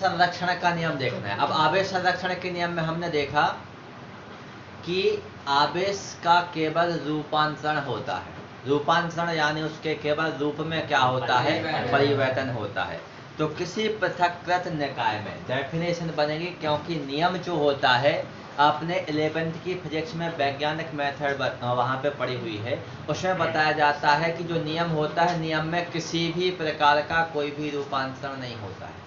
संरक्षण का नियम देखना है। अब आवेश संरक्षण के नियम में हमने देखा कि आवेश का केवल रूपांतरण होता है। रूपांतरण यानी उसके केवल रूप में क्या होता है, परिवर्तन होता है। तो किसी पृथक्कृत निकाय में डेफिनेशन बनेगी, क्योंकि नियम जो होता है आपने 11th की फिजिक्स में वैज्ञानिक मेथड वहाँ पे पढ़ी हुई है, उसमें बताया जाता है कि जो नियम होता है, नियम में किसी भी प्रकार का कोई भी रूपांतरण नहीं होता है।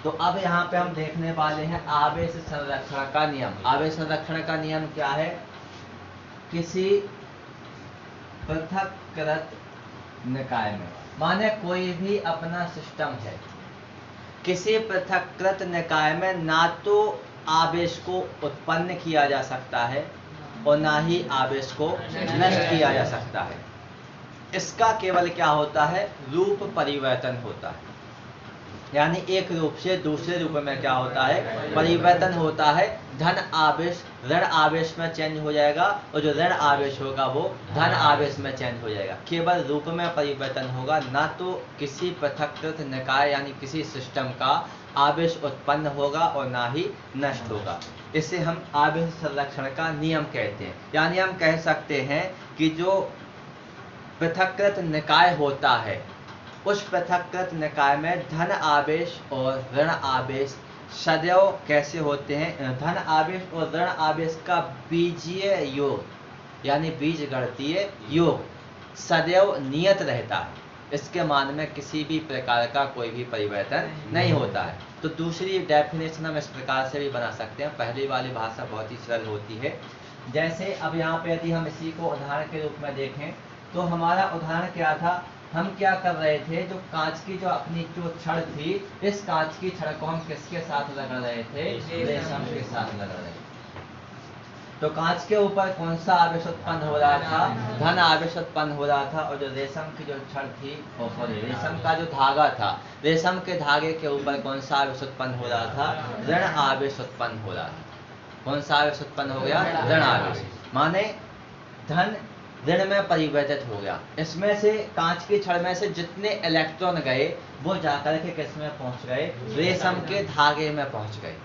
तो अब यहाँ पे हम देखने वाले हैं आवेश संरक्षण का नियम। आवेश संरक्षण का नियम क्या है? किसी पृथक्कृत निकाय में, माने कोई भी अपना सिस्टम है, किसी पृथक्कृत निकाय में ना तो आवेश को उत्पन्न किया जा सकता है और ना ही आवेश को नष्ट किया जा सकता है। इसका केवल क्या होता है, रूप परिवर्तन होता है। यानी एक रूप से दूसरे रूप में क्या होता है, परिवर्तन होता है। धन आवेश ऋण आवेश में चेंज हो जाएगा और जो ऋण आवेश होगा वो धन आवेश में चेंज हो जाएगा। केवल रूप में परिवर्तन होगा, ना तो किसी पृथक्कृत निकाय यानी किसी सिस्टम का आवेश उत्पन्न होगा और ना ही नष्ट होगा। इसे हम आवेश संरक्षण का नियम कहते हैं। यानी हम कह सकते हैं कि जो पृथक्कृत निकाय होता है, उस पृथक्कृत निकाय में धन आवेश और ऋण आवेश सदैव कैसे होते हैं, धन आवेश और ऋण आवेश का बीजीय योग यानी बीजगणितीय योग सदैव नियत रहता है। इसके मान में किसी भी प्रकार का कोई भी परिवर्तन नहीं होता है। तो दूसरी डेफिनेशन हम इस प्रकार से भी बना सकते हैं। पहली वाली भाषा बहुत ही सरल होती है। जैसे अब यहाँ पे यदि हम इसी को उदाहरण के रूप में देखें, तो हमारा उदाहरण क्या था, हम क्या कर रहे थे, जो कांच की जो अपनी जो छड़ थी, इस कांच की छड़ को हम किसके साथ रगड़ रहे थे, रेशम के साथ रगड़ रहे थे। तो कांच के ऊपर कौन सा आवेश उत्पन्न हो रहा था, धन आवेश उत्पन्न हो रहा था। और जो रेशम की जो छड़ थी, रेशम का जो धागा था, रेशम के धागे के ऊपर कौन सा आवेश उत्पन्न हो रहा था, ऋण आवेश उत्पन्न हो रहा था। कौन सा आवेश उत्पन्न हो गया, ऋण आवेश। माने धन ऋण में परिवर्तित हो गया। इसमें से कांच की छड़ में से जितने इलेक्ट्रॉन गए वो जाकर के किस में पहुंच गए, रेशम के धागे में पहुंच गए।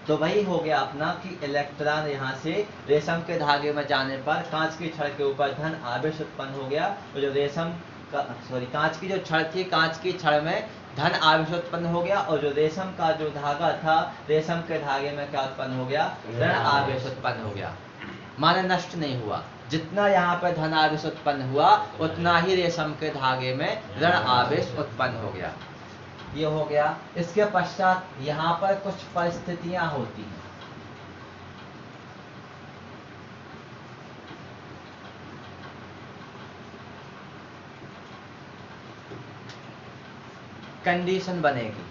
तो वही हो गया अपना कि इलेक्ट्रॉन यहाँ से रेशम के धागे में जाने पर कांच की छड़ के ऊपर धन आवेश उत्पन्न हो गया। और जो रेशम का कांच की जो छड़ थी, कांच की छड़ में धन आवेश उत्पन्न हो गया। और जो रेशम का जो धागा था, रेशम के धागे में क्या उत्पन्न हो गया, ऋण आवेश उत्पन्न हो गया। माने नष्ट नहीं हुआ। जितना यहाँ पर धन आवेश उत्पन्न हुआ, उतना ही रेशम के धागे में ऋण आवेश उत्पन्न हो गया। ये हो गया। इसके पश्चात यहाँ पर कुछ परिस्थितियां होती हैं। कंडीशन बनेगी,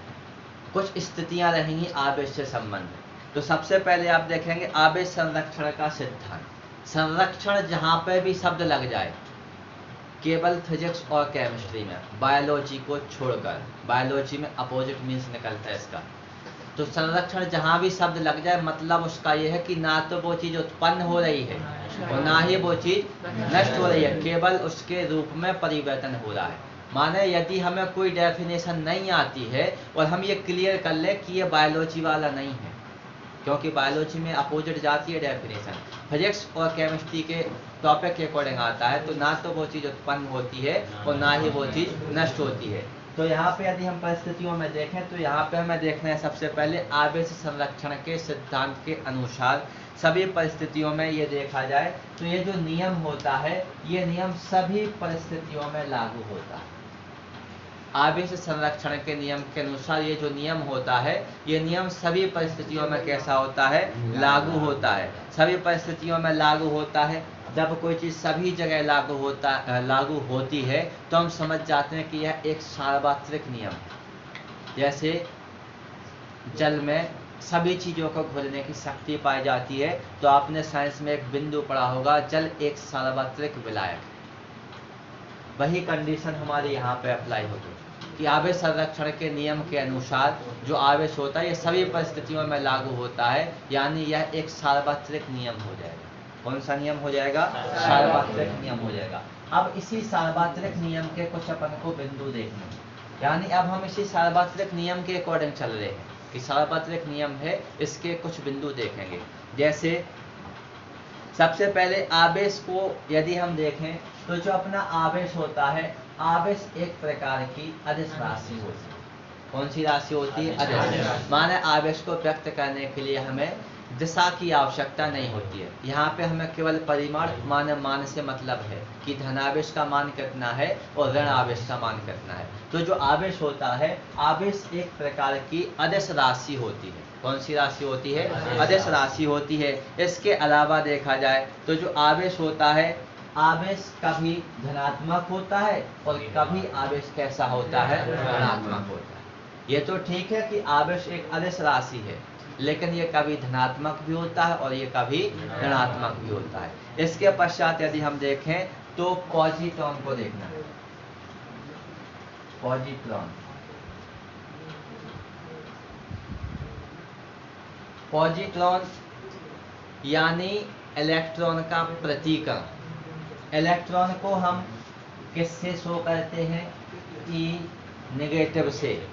कुछ स्थितियां रहेंगी आवेश से संबंधित। तो सबसे पहले आप देखेंगे आवेश संरक्षण का सिद्धांत। संरक्षण जहाँ पे भी शब्द लग जाए, केवल फिजिक्स और केमिस्ट्री में, बायोलॉजी को छोड़कर, बायोलॉजी में अपोजिट मीन्स निकलता है इसका। तो संरक्षण जहाँ भी शब्द लग जाए, मतलब उसका ये है कि ना तो वो चीज़ उत्पन्न हो रही है और ना ही वो चीज़ नष्ट हो रही है, केवल उसके रूप में परिवर्तन हो रहा है। माने यदि हमें कोई डेफिनेशन नहीं आती है और हम ये क्लियर कर ले कि ये बायोलॉजी वाला नहीं है, क्योंकि बायोलॉजी में अपोजिट जाती है डेफिनेशन, फिजिक्स और केमिस्ट्री के टॉपिक के अकॉर्डिंग आता है, तो ना तो वो चीज़ उत्पन्न होती है और ना ही वो चीज़ नष्ट होती है। तो यहाँ पे यदि हम परिस्थितियों में देखें, तो यहाँ पे हमें देखना है सबसे पहले आवेश संरक्षण के सिद्धांत के अनुसार सभी परिस्थितियों में ये देखा जाए तो ये जो नियम होता है, ये नियम सभी परिस्थितियों में लागू होता है। आवेश संरक्षण के नियम के अनुसार ये जो नियम होता है, ये नियम सभी परिस्थितियों में कैसा होता है, लागू होता है। सभी परिस्थितियों में लागू होता है। जब कोई चीज़ सभी जगह लागू होती है तो हम समझ जाते हैं कि यह एक सार्वत्रिक नियम है। जैसे जल में सभी चीज़ों को घुलने की शक्ति पाई जाती है, तो आपने साइंस में एक बिंदु पढ़ा होगा, जल एक सार्वत्रिक विलायक है। वही कंडीशन हमारे यहाँ पे अप्लाई होती है कि आवेश संरक्षण के नियम के अनुसार जो आवेश होता है ये सभी परिस्थितियों में लागू होता है, यानी यह एक सार्वत्रिक नियम हो जाएगा। कौन सा नियम हो जाएगा, सार्वत्रिक नियम हो जाएगा। अब इसी सार्वत्रिक नियम के कुछ अपन को बिंदु देखने, यानी अब हम इसी सार्वत्रिक नियम के अकॉर्डिंग चल रहे हैं कि सार्वत्रिक नियम है, इसके कुछ बिंदु देखेंगे। जैसे सबसे पहले आवेश को यदि हम देखें तो जो अपना आवेश होता है, आवेश एक प्रकार की अदिश राशि होती है। कौन सी राशि होती है? अदिश। माने आवेश को व्यक्त करने के लिए हमें दिशा की आवश्यकता नहीं होती है। यहाँ पे हमें केवल परिमाण माने मान से मतलब है कि धनावेश का मान कितना है और ऋण आवेश का मान कितना है। तो जो आवेश होता है, आवेश एक प्रकार की अदिश राशि होती है। कौन सी राशि होती है? अदिश राशि होती है। इसके अलावा देखा जाए तो जो आवेश होता है, आवेश कभी धनात्मक होता है और कभी आवेश कैसा होता है? ऋणात्मक होता है। ये तो ठीक है कि आवेश एक अदिश राशि है, लेकिन ये कभी धनात्मक भी होता है और ये कभी ऋणात्मक भी होता है। इसके पश्चात यदि हम देखें तो पॉजिट्रॉन को देखना है। पॉजिट्रॉन, पॉजिट्रॉन यानी इलेक्ट्रॉन का प्रतिकरण। इलेक्ट्रॉन को हम किससे शो करते हैं? ई नेगेटिव से।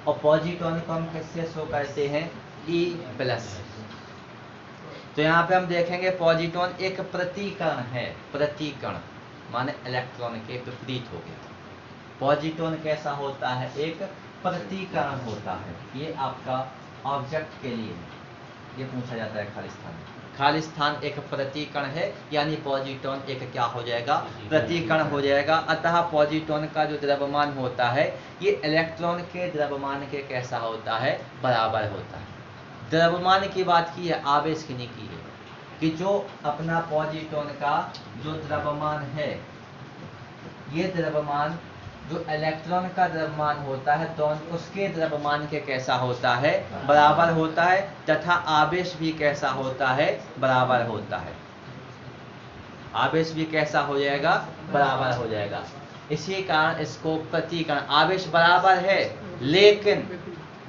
और पॉजिट्रॉन को हम किससे शो करते हैं? E plus. तो यहाँ पे हम देखेंगे पॉजिट्रॉन एक प्रतिकरण है। प्रतिकरण माने इलेक्ट्रॉन के विपरीत हो गया। पॉजिट्रॉन कैसा होता है? एक प्रतिकरण होता है। ये आपका ऑब्जेक्ट के लिए ये पूछा जाता है खाली स्थान में। खाली स्थान एक प्रतिकरण है, यानी पॉजिट्रॉन एक क्या हो जाएगा? प्रतिकरण हो जाएगा। अतः पॉजिट्रॉन का जो द्रव्यमान होता है, ये इलेक्ट्रॉन के द्रव्यमान के कैसा होता है? बराबर होता है। द्रव्यमान की बात की है, आवेश की नहीं की है। कि जो अपना पॉजिट्रॉन का जो द्रव्यमान है, ये द्रव्यमान जो इलेक्ट्रॉन का द्रव्यमान होता है, दोनों उसके द्रव्यमान के कैसा होता है? बराबर होता है। तथा आवेश भी कैसा होता है? बराबर होता है। आवेश भी कैसा हो जाएगा? बराबर हो जाएगा। इसी कारण इसको प्रतिकरण, आवेश बराबर है लेकिन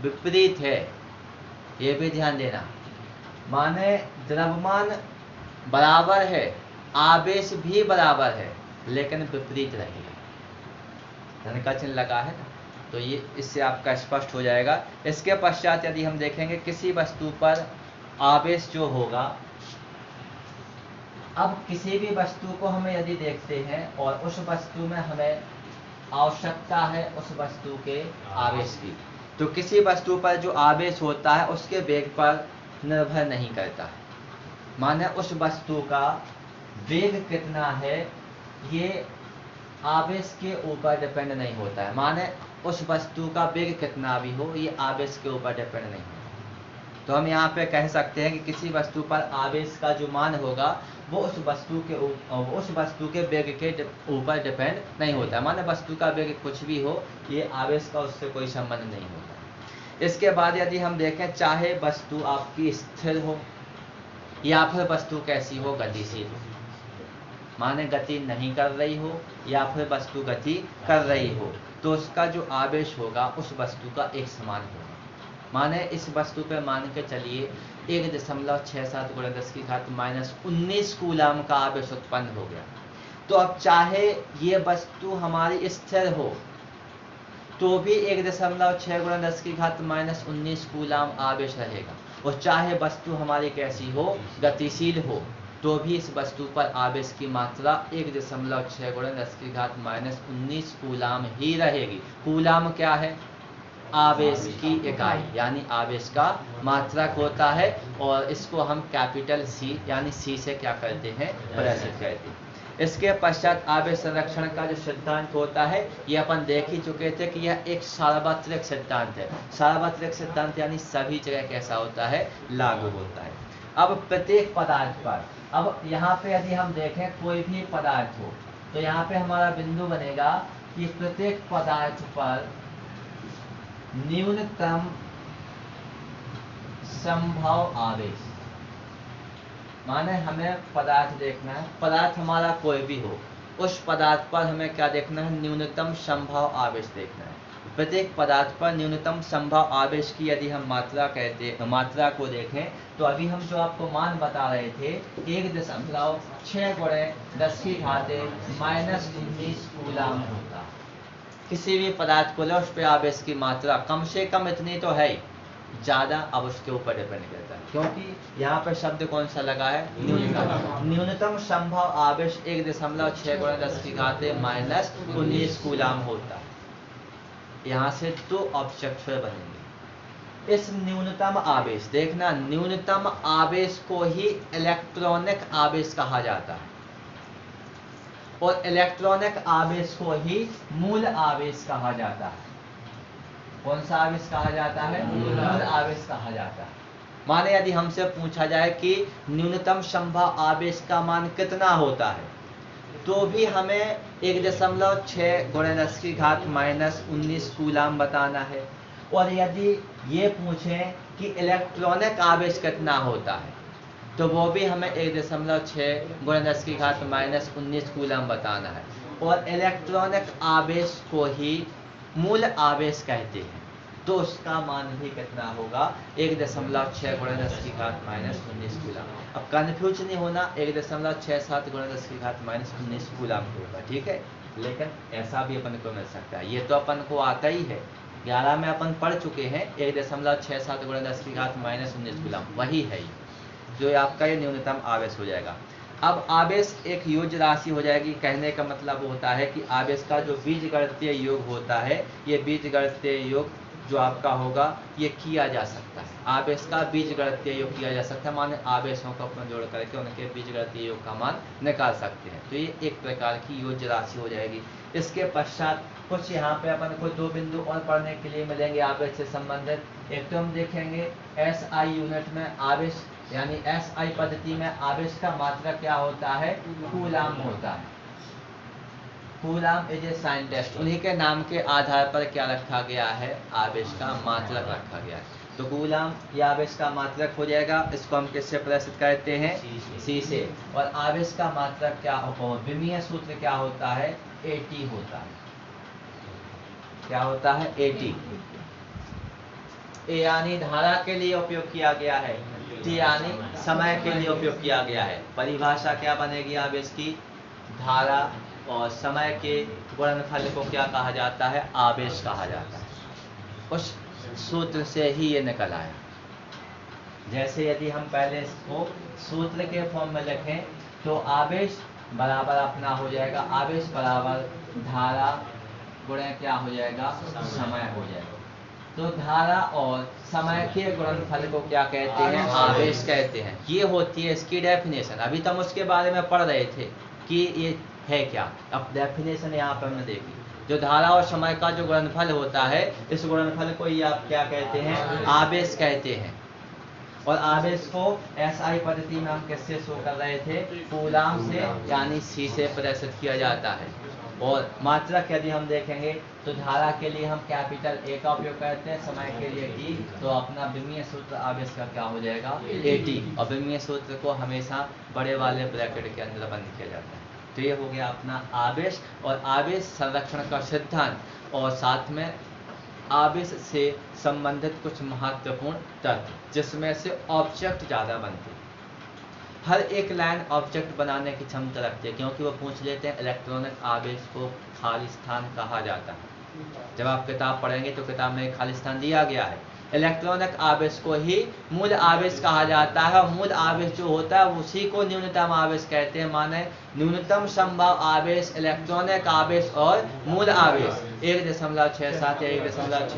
विपरीत है, ये भी ध्यान देना। माने द्रव्यमान बराबर है, आवेश भी बराबर है, लेकिन विपरीत रहेगा। धन का चिन्ह लगा है ना, तो ये इससे आपका स्पष्ट हो जाएगा। इसके पश्चात यदि हम देखेंगे किसी वस्तु पर आवेश जो होगा, अब किसी भी वस्तु को हमें यदि देखते हैं और उस वस्तु में हमें आवश्यकता है उस वस्तु के आवेश की, तो किसी वस्तु पर जो आवेश होता है उसके वेग पर निर्भर नहीं करता है। माने उस वस्तु का वेग कितना है, ये आवेश के ऊपर डिपेंड नहीं होता है। माने उस वस्तु का वेग कितना भी हो, ये आवेश के ऊपर डिपेंड नहीं होता। तो हम यहाँ पे कह सकते हैं कि किसी वस्तु पर आवेश का जो मान होगा वो उस वस्तु के वेग के ऊपर डिपेंड नहीं होता। माने वस्तु का वेग कुछ भी हो, ये आवेश का उससे कोई संबंध नहीं होता। इसके बाद यदि हम देखें, चाहे वस्तु आपकी स्थिर हो या फिर वस्तु कैसी हो? गतिशील हो। माने गति नहीं कर रही हो या फिर वस्तु गति कर रही हो, तो उसका जो आवेश होगा उस वस्तु का एक समान होगा। माने इस वस्तु पे मान के चलिए 1.67 × 10⁻⁻19 कूलम का आवेश उत्पन्न हो गया। तो अब चाहे ये वस्तु हमारी स्थिर हो तो भी 1.6 × 10⁻⁻19 कूलम आवेश रहेगा, और चाहे वस्तु हमारी कैसी हो? गतिशील हो, तो भी इस वस्तु पर आवेश की मात्रा 1.6 × 10⁻⁻19 कूलम ही रहेगी। कूलम क्या है? आवेश की इकाई, यानी आवेश का मात्रक होता है, और इसको हम कैपिटल सी यानी सी से क्या करते हैं? प्रदर्शित करते हैं। इसके पश्चात आवेश संरक्षण का जो सिद्धांत होता है, ये अपन देख ही चुके थे कि यह एक सार्वत्रिक सिद्धांत है। सार्वत्रिक सिद्धांत यानी सभी जगह कैसा होता है? लागू होता है। अब प्रत्येक पदार्थ पर, अब यहाँ पे यदि हम देखें कोई भी पदार्थ हो, तो यहाँ पे हमारा बिंदु बनेगा कि प्रत्येक पदार्थ पर न्यूनतम संभव आवेश। माने हमें पदार्थ देखना है, पदार्थ हमारा कोई भी हो, उस पदार्थ पर हमें क्या देखना है? न्यूनतम संभव आवेश देखना है। प्रत्येक पदार्थ पर न्यूनतम संभव आवेश की यदि हम मात्रा को देखें, तो अभी हम जो आपको मान बता रहे थे 1.6 × 10⁻⁻19 कूलम होता। किसी भी पदार्थ को लो, उस पर आवेश की मात्रा कम से कम इतनी तो है ही, ज़्यादा अब उसके ऊपर डिपेंड करता है, क्योंकि यहाँ पर शब्द कौन सा लगा है, न्यूनतम। न्यूनतम संभव आवेश 1.6 × 10⁻⁻19 कूलाम होता है। यहाँ से दो ऑब्जेक्ट फिर बनेंगे। इस न्यूनतम आवेश, देखना, न्यूनतम आवेश को ही इलेक्ट्रॉनिक आवेश कहा जाता है, और इलेक्ट्रॉनिक आवेश को ही मूल आवेश कहा जाता है। कौन सा आवेश कहा जाता है, मूल आवेश कहा जाता है। माने यदि हमसे पूछा जाए कि न्यूनतम संभव आवेश का मान कितना होता है, तो भी हमें 1.6 × 10⁻⁻19 कूलाम बताना है। और यदि ये पूछें कि इलेक्ट्रॉनिक आवेश कितना होता है, तो वो भी हमें 1.6 × 10⁻⁻19 कूलाम बताना है। और इलेक्ट्रॉनिक आवेश को ही मूल आवेश कहते हैं, तो उसका मान भी कितना होगा, 1.6 × 10⁻⁻19 कूलाम। अब कंफ्यूज नहीं होना, 1.67 × 10⁻⁻19 कूलाम होगा, ठीक है। लेकिन ऐसा भी अपन को मिल सकता है, ये तो अपन को आता ही है, 11 में अपन पढ़ चुके हैं 1.67 × 10⁻⁻19 कूलाम, वही है जो आपका ये न्यूनतम आवेश हो जाएगा। अब आवेश एक योज्य राशि हो जाएगी। कहने का मतलब होता है कि आवेश का जो बीजगणितीय योग होता है, ये बीजगणितीय योग जो आपका होगा ये किया जा सकता है। आवेश का बीजगणितीय योग किया जा सकता है, माने आवेशों को अपन जोड़ करके उनके बीजगणितीय योग का मान निकाल सकते हैं। तो ये एक प्रकार की योज्य राशि हो जाएगी। इसके पश्चात कुछ यहाँ पे अपन को दो बिंदु और पढ़ने के लिए मिलेंगे आवेश से संबंधित। एक तो हम देखेंगे SI यूनिट में आवेश, यानी SI पद्धति में आवेश का मात्रा क्या होता है, कूलाम होता है। कूलाम इज ए साइन टेस्ट, उन्हीं के नाम के आधार पर क्या रखा गया है, आवेश का मात्रक रखा गया है। तो कूलाम ये आवेश का मात्रक हो जाएगा। इसको हम किससे प्रदर्शित करते हैं, C से। और आवेश का मात्रक क्या होगा, विमीय सूत्र क्या होता है, AT होता है। क्या होता है, AT। ए यानी धारा के लिए उपयोग किया गया है, T यानी समय के लिए उपयोग किया गया है। परिभाषा क्या बनेगी आवेश की, धारा और समय के गुणनफल को क्या कहा जाता है, आवेश कहा जाता है। उस सूत्र से ही ये निकल आया। जैसे यदि हम पहले इसको सूत्र के फॉर्म में लिखें तो आवेश बराबर अपना हो जाएगा, आवेश बराबर धारा गुणे क्या हो जाएगा, समय हो जाएगा। तो धारा और समय के गुणनफल को क्या कहते हैं, आवेश कहते हैं। ये होती है इसकी डेफिनेशन। अभी तो हम उसके बारे में पढ़ रहे थे कि ये है क्या। अब डेफिनेशन यहाँ पर हमने देखी, जो धारा और समय का जो गुणनफल होता है, इस गुणनफल को ही आप क्या कहते हैं, आवेश कहते हैं। और आवेश को SI पद्धति में हम किससे शो कर रहे थे, कूलाम से, यानी C से प्रदर्शित किया जाता है। और मात्रक यदि हम देखेंगे तो धारा के लिए हम कैपिटल A का उपयोग करते हैं, समय के लिए T। तो अपना विमीय सूत्र आवेश का क्या हो जाएगा, AT। और विमीय सूत्र को हमेशा बड़े वाले ब्रैकेट के अंदर बंद किया जाता है। तो ये हो गया अपना आवेश और आवेश संरक्षण का सिद्धांत, और साथ में आवेश से संबंधित कुछ महत्वपूर्ण तथ्य, जिसमें से ऑब्जेक्ट ज़्यादा बनते हैं। हर एक लाइन ऑब्जेक्ट बनाने की क्षमता रखती है, क्योंकि वो पूछ लेते हैं इलेक्ट्रॉनिक आवेश को खाली स्थान कहा जाता है। जब आप किताब पढ़ेंगे तो किताब में खाली स्थान दिया गया है। इलेक्ट्रॉनिक आवेश को ही मूल आवेश कहा जाता है, और मूल आवेश जो होता है उसी को न्यूनतम आवेश कहते हैं। माने न्यूनतम संभव आवेश, इलेक्ट्रॉनिक आवेश और मूल आवेश 1.67 या 1.6 ×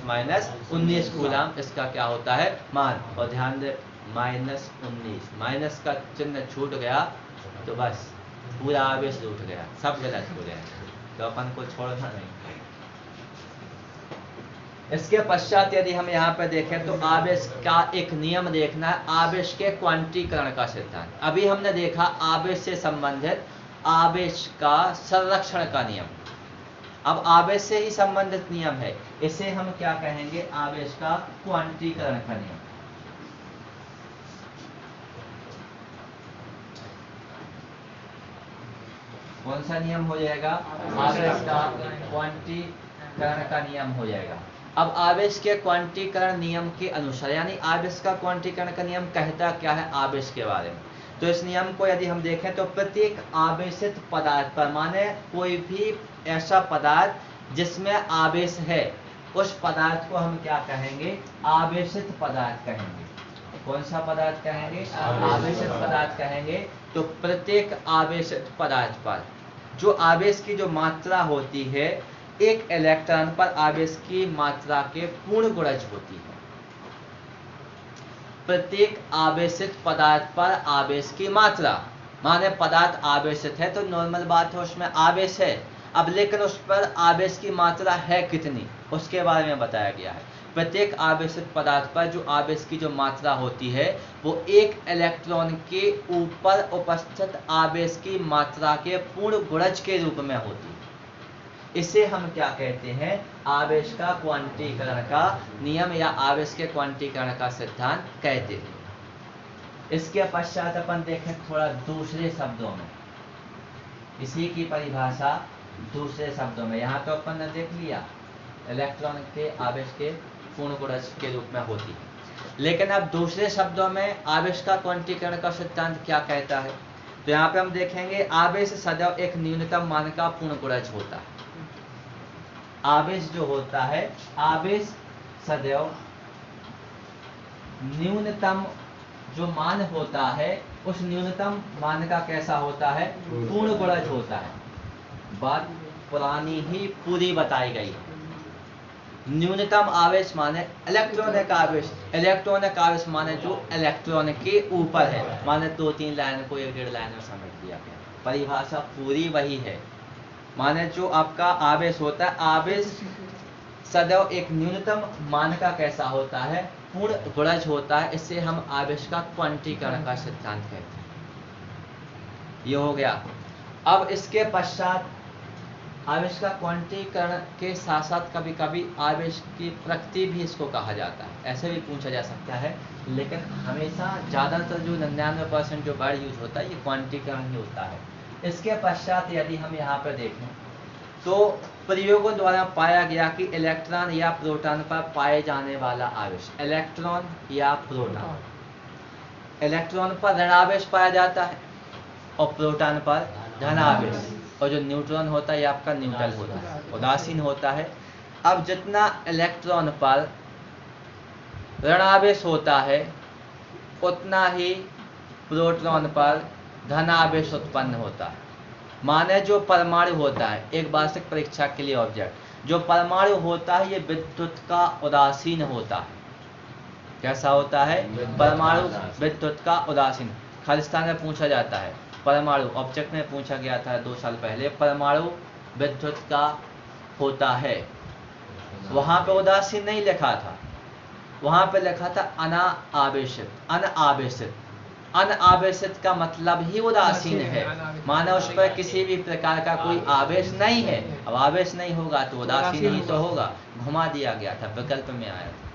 10⁻⁻19 कूलाम, इसका क्या होता है, मान। और ध्यान दे, -19, माइनस का चिन्ह छूट गया तो बस पूरा आवेश लूट गया, सब गलत हो गया। तो अपन को छोड़ना नहीं। इसके पश्चात यदि हम यहाँ पर देखें तो आवेश का एक नियम देखना है, आवेश के क्वांटीकरण का सिद्धांत। अभी हमने देखा आवेश से संबंधित आवेश का संरक्षण का नियम। अब आवेश से ही संबंधित नियम है, इसे हम क्या कहेंगे, आवेश का क्वांटीकरण का नियम। कौन सा नियम हो जाएगा, आवेश का क्वांटीकरण का नियम हो जाएगा। अब आवेश के क्वांटीकरण नियम के अनुसार, यानी आवेश का क्वांटीकरण का नियम कहता क्या है आवेश के बारे में, तो इस नियम को यदि हम देखें तो प्रत्येक आवेशित पदार्थ पर, माने कोई भी ऐसा पदार्थ जिसमें आवेश है उस पदार्थ को हम क्या कहेंगे? आवेशित पदार्थ कहेंगे। कौन सा पदार्थ कहेंगे? आवेशित पदार्थ कहेंगे। तो प्रत्येक आवेशित पदार्थ पर जो आवेश की जो मात्रा होती है, एक इलेक्ट्रॉन पर आवेश की मात्रा के पूर्ण गुणज होती है। प्रत्येक आवेशित पदार्थ पर आवेश की मात्रा, माने पदार्थ आवेशित है तो नॉर्मल बात है उसमें आवेश है। अब लेकिन उस पर आवेश की मात्रा है कितनी, उसके बारे में बताया गया है। प्रत्येक आवेशित पदार्थ पर जो आवेश की जो मात्रा होती है वो एक इलेक्ट्रॉन के ऊपर उपस्थित आवेश की मात्रा के पूर्ण गुणज के रूप में होती है। इसे हम क्या कहते हैं? आवेश का क्वांटीकरण का नियम या आवेश के क्वांटीकरण का सिद्धांत कहते हैं। इसके पश्चात अपन देखें थोड़ा दूसरे शब्दों में, इसी की परिभाषा दूसरे शब्दों में। यहाँ तो अपन ने देख लिया इलेक्ट्रॉन के आवेश के पूर्ण गुणज के रूप में होती है, लेकिन अब दूसरे शब्दों में आवेश का क्वांटीकरण का सिद्धांत क्या कहता है? तो यहाँ पे हम देखेंगे आवेश सदैव एक न्यूनतम मान का पूर्ण गुणज होता है। आवेश जो होता है, आवेश सदैव न्यूनतम जो मान होता है उस न्यूनतम मान का कैसा होता है? पूर्ण गुणज होता है। बात पुरानी ही पूरी बताई गई है। न्यूनतम आवेश माने इलेक्ट्रॉनिक आवेश, इलेक्ट्रॉनिक आवेश माने जो इलेक्ट्रॉन के ऊपर है, माने 2-3 लाइन को 1-1.5 लाइन में समझ लिया गया। परिभाषा पूरी वही है। माने जो आपका आवेश होता है, आवेश सदैव एक न्यूनतम मान का कैसा होता है? पूर्ण गुणज होता है। इससे हम आवेश का क्वांटीकरण का सिद्धांत कहते हैं। ये हो गया। अब इसके पश्चात आवेश का क्वांटीकरण के साथ साथ कभी कभी आवेश की प्रकृति भी इसको कहा जाता है। ऐसे भी पूछा जा सकता है, लेकिन हमेशा ज़्यादातर जो 99% जो वर्ड यूज होता है ये क्वांटीकरण ही होता है। इसके पश्चात यदि हम यहाँ पर देखें तो प्रयोगों द्वारा पाया गया कि इलेक्ट्रॉन या प्रोटॉन पर पाए जाने वाला आवेश, इलेक्ट्रॉन या प्रोटॉन, इलेक्ट्रॉन पर ऋणावेश पाया जाता है और प्रोटॉन पर धनावेश, और जो न्यूट्रॉन होता है ये आपका न्यूट्रल होता है, उदासीन होता है। अब जितना इलेक्ट्रॉन पर ऋणावेश होता है उतना ही प्रोटॉन पर धनावेश उत्पन्न होता है। माने जो परमाणु होता है, एक वार्षिक परीक्षा के लिए ऑब्जेक्ट, जो परमाणु होता है ये विद्युत का उदासीन होता है। कैसा होता है? परमाणु विद्युत का उदासीन। खालिस्तान में पूछा जाता है, परमाणु ऑब्जेक्ट में पूछा गया था 2 साल पहले, परमाणु विद्युत का होता है। वहां पे उदासीन नहीं लिखा था, वहां पे लिखा था अनावेशित। अनावेशित, अनावेशित का मतलब ही उदासीन है, माना उस पर किसी भी प्रकार का कोई आवेश नहीं है। अब आवेश नहीं होगा तो उदासीन ही तो होगा। घुमा दिया गया था, विकल्प में आया था,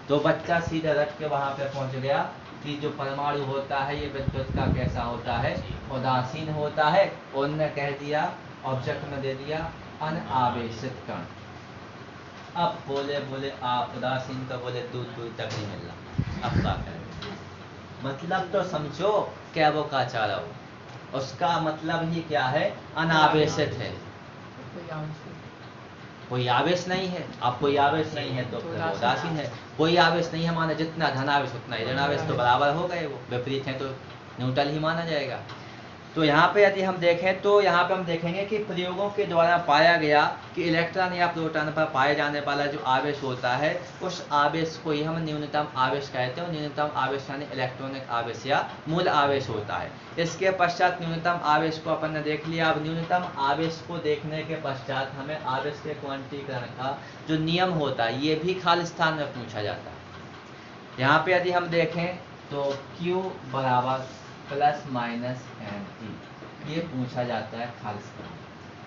तो बच्चा सीधा रट के वहां पे पहुंच गया कि जो परमाणु होता है ये विद्युत का कैसा होता है? उदासीन होता है। उन्होंने कह दिया, ऑब्जेक्ट में दे दिया अनावेशित कण। अब बोले आप उदासीन का बोले दूर तक नहीं मिल रहा। अब क्या करें? मतलब तो समझो क्या वो का चारा हो, उसका मतलब ही क्या है? अनावेशित है। कोई आवेश नहीं है। अब कोई आवेश नहीं है तो उदासीन है। कोई आवेश नहीं है माने जितना धनावेश उतना ही ऋणावेश, तो बराबर हो गए। वो विपरीत है तो न्यूट्रल ही माना जाएगा। तो यहाँ पे यदि हम देखें तो यहाँ पे हम देखेंगे कि प्रयोगों के द्वारा पाया गया कि इलेक्ट्रॉन या प्रोटॉन पर पाए जाने वाला जो आवेश होता है उस आवेश को ही हम न्यूनतम आवेश कहते हैं। न्यूनतम आवेश यानी इलेक्ट्रॉनिक आवेश या मूल आवेश होता है। इसके पश्चात न्यूनतम आवेश को अपन ने देख लिया। अब न्यूनतम आवेश को देखने के पश्चात हमें आवेश के क्वांटीकरण का जो नियम होता है ये भी खालिस्तान में पूछा जाता है। यहाँ पे यदि हम देखें तो Q बराबर ±NE ये पूछा जाता है खालिस्तान।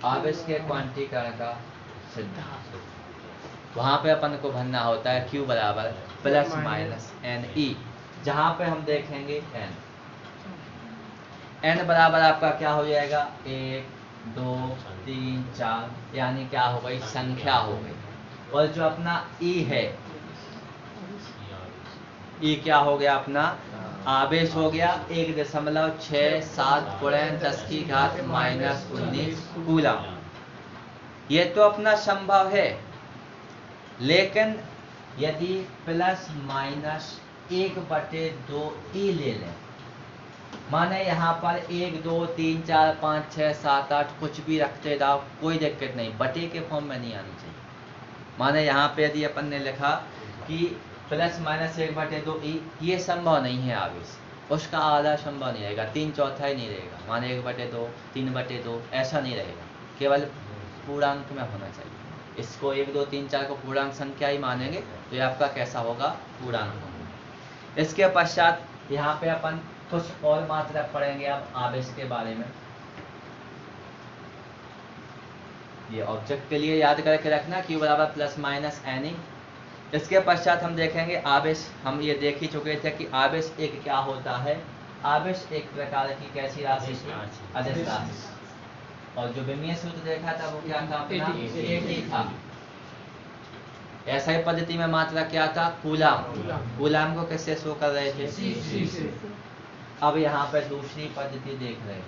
आवेश के क्वांटीकरण का सिद्धांत वहां पे अपन को भरना होता है Q बराबर ±NE, जहां पे हम देखेंगे N बराबर आपका क्या हो जाएगा? 1 2 3 4, यानी क्या हो गई? संख्या हो गई। और जो अपना E है, E क्या हो गया? अपना आवेश हो गया 1.67 × 10⁻⁻⁹ कूलम। ये तो अपना संभव है, लेकिन यदि प्लस माइनस 1/2 ई ले लें, माने यहाँ पर 1 2 3 4 5 6 7 8 कुछ भी रखते जाओ, कोई दिक्कत नहीं, बटे के फॉर्म में नहीं आनी चाहिए। माने यहाँ पे यदि अपन ने लिखा कि प्लस माइनस 1/2 ई, ये संभव नहीं है आवेश, उसका आधा संभव नहीं रहेगा, 3/4 नहीं रहेगा। माने 1/2 3/2 ऐसा नहीं रहेगा, केवल पूर्णांक में होना चाहिए। इसको 1 2 3 4 को पूर्णांक संख्या ही मानेंगे तो ये आपका कैसा होगा, पूर्णांक होगा। इसके पश्चात यहाँ पे अपन कुछ और मात्रक पढ़ेंगे अब आवेश के बारे में। ये ऑब्जेक्ट के लिए याद करके रखना Q बराबर प्लस माइनस एन। इसके पश्चात हम देखेंगे आवेश, हम ये देख ही चुके थे कि आवेश एक क्या होता है। आवेश एक प्रकार की कैसी राशि, अदिश राशि, और जो विमीय सूत्र देखा था वो क्या था अपना, AT था। ऐसा ही पद्धति में मात्रा क्या था, कूलाम। कूलाम को कैसे शो कर रहे थे। अब यहाँ पर दूसरी पद्धति देख रहे हैं,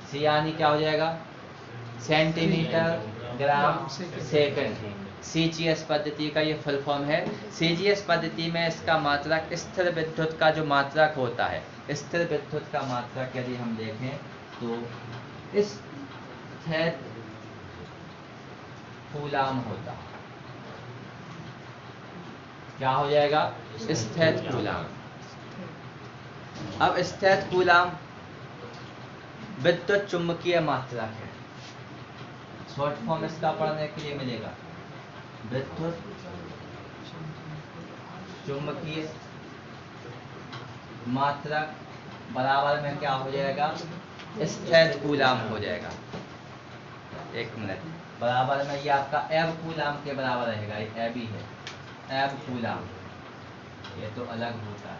सी यानी क्या हो जाएगा, सेंटीमीटर ग्राम सेकंड। CGS पद्धति का ये फुल फॉर्म है। CGS पद्धति में इसका मात्रक स्थिर विद्युत का जो मात्रक होता है, स्थिर विद्युत का मात्रक यदि हम देखें तो स्थिर कूलाम होता है। क्या हो जाएगा, स्थिर कूलाम। अब स्थिर कूलाम विद्युत चुंबकीय मात्रक है। शॉर्ट फॉर्म इसका पढ़ने के लिए मिलेगा, विद्युत चुंबकीय मात्रक बराबर में क्या हो जाएगा, स्थिर कूलाम हो जाएगा। एक मिनट, बराबर में ये आपका एब कूलाम के बराबर रहेगा, ये एब ही है, एब कूलाम। ये तो अलग होता है।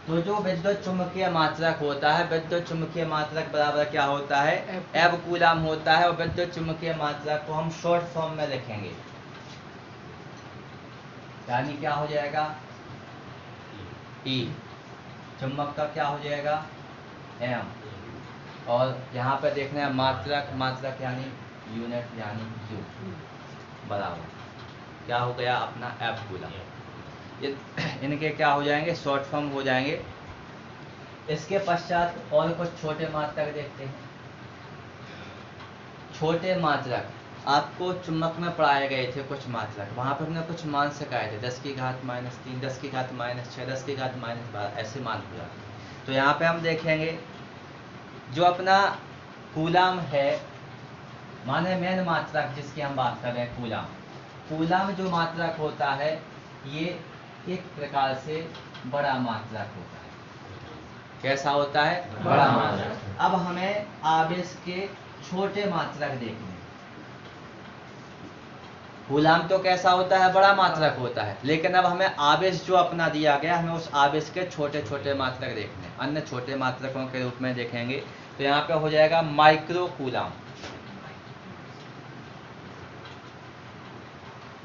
तो जो विद्युत चुंबकीय मात्रक होता है, विद्युत चुंबकीय मात्रक बराबर क्या होता है, एब कूलाम होता है। और विद्युत चुंबकीय मात्रक को हम शॉर्ट फॉर्म में लिखेंगे, यानी क्या हो जाएगा, E। चुंबक का क्या हो जाएगा, M। और यहाँ पे देखना है मात्रक, मात्रक यानी यूनिट यानी U बराबर क्या हो गया अपना एब कूलाम। ये इनके क्या हो जाएंगे, शॉर्ट फॉर्म हो जाएंगे। इसके पश्चात और कुछ छोटे मात्रक देखते हैं। छोटे मात्रक आपको चुंबक में पढ़ाए गए थे कुछ मात्रक, वहां पर हमने कुछ मान सिखाए थे, 10 की घात -3, 10 की घात -6, 10 की घात -12, ऐसे मान पूरा। तो यहाँ पे हम देखेंगे जो अपना कूलाम है, माने मेन मात्रक जिसकी हम बात कर रहे हैं, कूलाम। कूलाम जो मात्रक होता है ये एक प्रकार से बड़ा मात्रक होता है। कैसा होता है, बड़ा मात्रक। अब हमें आवेश के छोटे मात्रक देखने। कूलाम तो कैसा होता है, बड़ा मात्रक होता है, लेकिन अब हमें आवेश जो अपना दिया गया, हमें उस आवेश के छोटे छोटे मात्रक देखने। अन्य छोटे मात्रकों के रूप में देखेंगे तो यहाँ पे हो जाएगा माइक्रो कूलाम।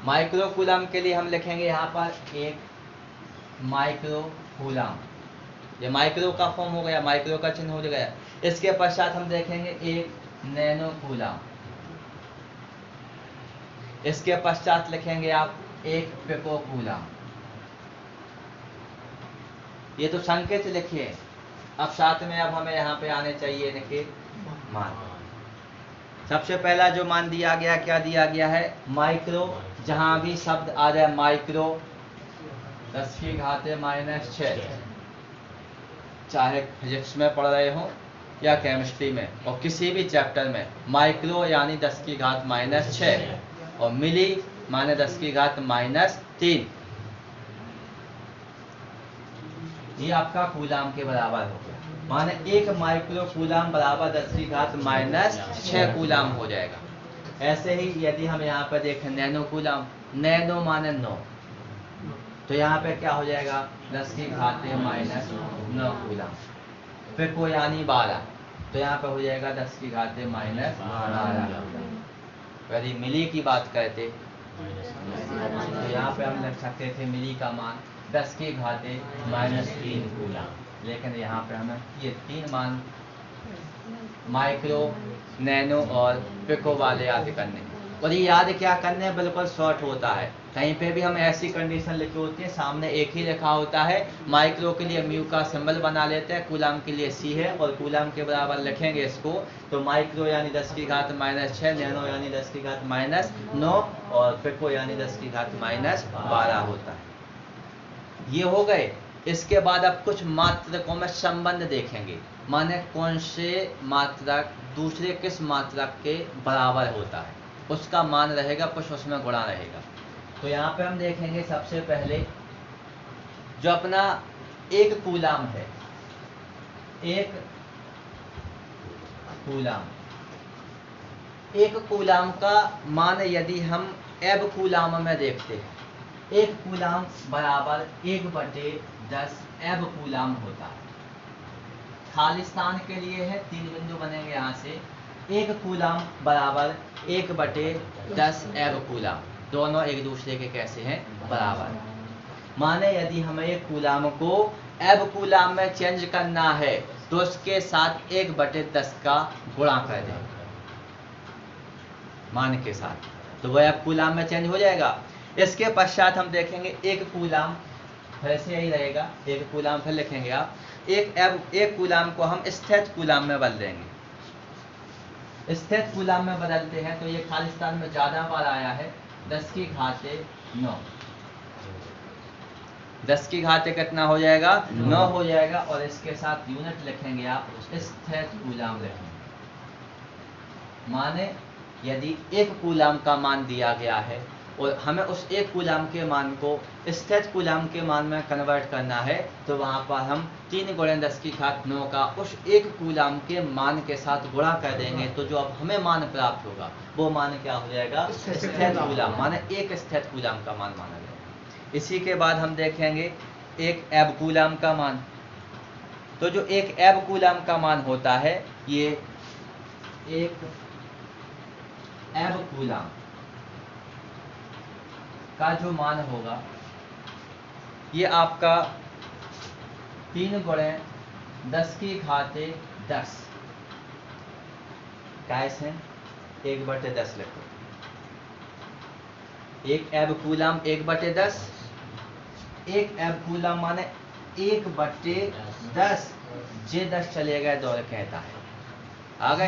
माइक्रो कूलाम के लिए हम लिखेंगे यहाँ पर एक माइक्रो कूलाम। ये माइक्रो का फॉर्म हो गया, माइक्रो का चिन्ह हो गया। इसके पश्चात हम देखेंगे एक नैनो कूलाम। इसके पश्चात लिखेंगे आप एक पिको कूलाम। ये तो संकेत लिखिए। अब साथ में अब हमें यहाँ पे आने चाहिए इनके मान। सबसे पहला जो मान दिया गया, क्या दिया गया है, माइक्रो। जहां भी शब्द आ जाए माइक्रो, 10 की घात -6, चाहे फिजिक्स में पढ़ रहे हो या केमिस्ट्री में, और किसी भी चैप्टर में माइक्रो यानी 10 की घात -6 और मिली माने 10 की घात -3, ये आपका कूलाम के बराबर हो गया। माने एक माइक्रो कूलाम बराबर 10 की घात -6 कूलाम हो जाएगा। ऐसे ही यदि हम यहाँ पर देखें नैनो कूलाम, नैनो माने 9, तो यहाँ पे क्या हो जाएगा, 10 की घात -9 कूलाम। पिको यानी 12, तो यहाँ पे हो जाएगा 10 की घात -12। यदि मिली की बात करते तो यहाँ पे हम लिख सकते थे मिली का मान 10 की घात -3 कूलाम। लेकिन यहाँ पे हमें ये 3 मान माइक्रो, नैनो और पिको वाले याद करने हैं। और ये याद क्या करने हैं, बिल्कुल शॉर्ट होता है। कहीं पे भी हम ऐसी कंडीशन लिखी होती है, सामने एक ही लिखा होता है। माइक्रो के लिए म्यू का सिंबल बना लेते हैं, कूलाम के लिए सी है और कूलाम के बराबर लिखेंगे इसको। तो माइक्रो यानी 10 की घात -6, नैनो यानी 10 की घात -9 और पिको यानी 10 की घात -12 होता है। ये हो गए। इसके बाद अब कुछ मात्रकों में संबंध देखेंगे, माने कौन से मात्रक दूसरे किस मात्रक के बराबर होता है, उसका मान रहेगा, कुछ उसमें गुणा रहेगा। तो यहाँ पे हम देखेंगे सबसे पहले जो अपना एक कूलाम है, एक कूलाम का मान यदि हम एब कूलाम में देखते हैं, एक कूलाम बराबर 1/10 एब कूलाम होता है। खाली स्थान के लिए है, 3 बिंदु बनेंगे यहाँ से। एक कूलाम बराबर 1/10 एब कूलाम, दोनों एक दूसरे के कैसे हैं, बराबर। माने यदि हमें एक कूलाम को एब कूलाम में चेंज करना है तो उसके साथ 1/10 का गुणा कर दें मान के साथ, तो वह एब कूलाम में चेंज हो जाएगा। इसके पश्चात हम देखेंगे एक कूलाम, फिर से यही रहेगा, एक कूलाम फिर लिखेंगे आप। एक कूलाम को हम स्थित कूलाम में बदल देंगे। स्थित कूलाम में बदलते हैं तो ये खाली स्थान में ज्यादा बार आया है, 10 की घाते 9। 10 की घाते कितना हो जाएगा, 9 हो जाएगा। और इसके साथ यूनिट लिखेंगे आप, स्थित कूलाम लिखेंगे। माने यदि एक कूलाम का मान दिया गया है और हमें उस एक कूलाम के मान को स्थित कूलाम के मान में कन्वर्ट करना है, तो वहाँ पर हम 3 × 10 की घात 9 का उस एक कूलाम के मान के साथ गुणा कर देंगे। तो जो अब हमें मान प्राप्त होगा वो मान क्या हो जाएगा, स्थित कूलाम, माने एक स्थित कूलाम का मान माना जाएगा। इसी के बाद हम देखेंगे एक एब कूलाम का मान। तो जो एक एब कूलाम का मान होता है, ये एक एब कूलाम का जो मान होगा ये आपका 3 × 10 की घाते 10 कैसे 1/10 लिखो। एक एब कूलाम 1/10, एक एब कूलाम माने 1/10, जे 10 चले गए दौड़ कहता है। आ गए।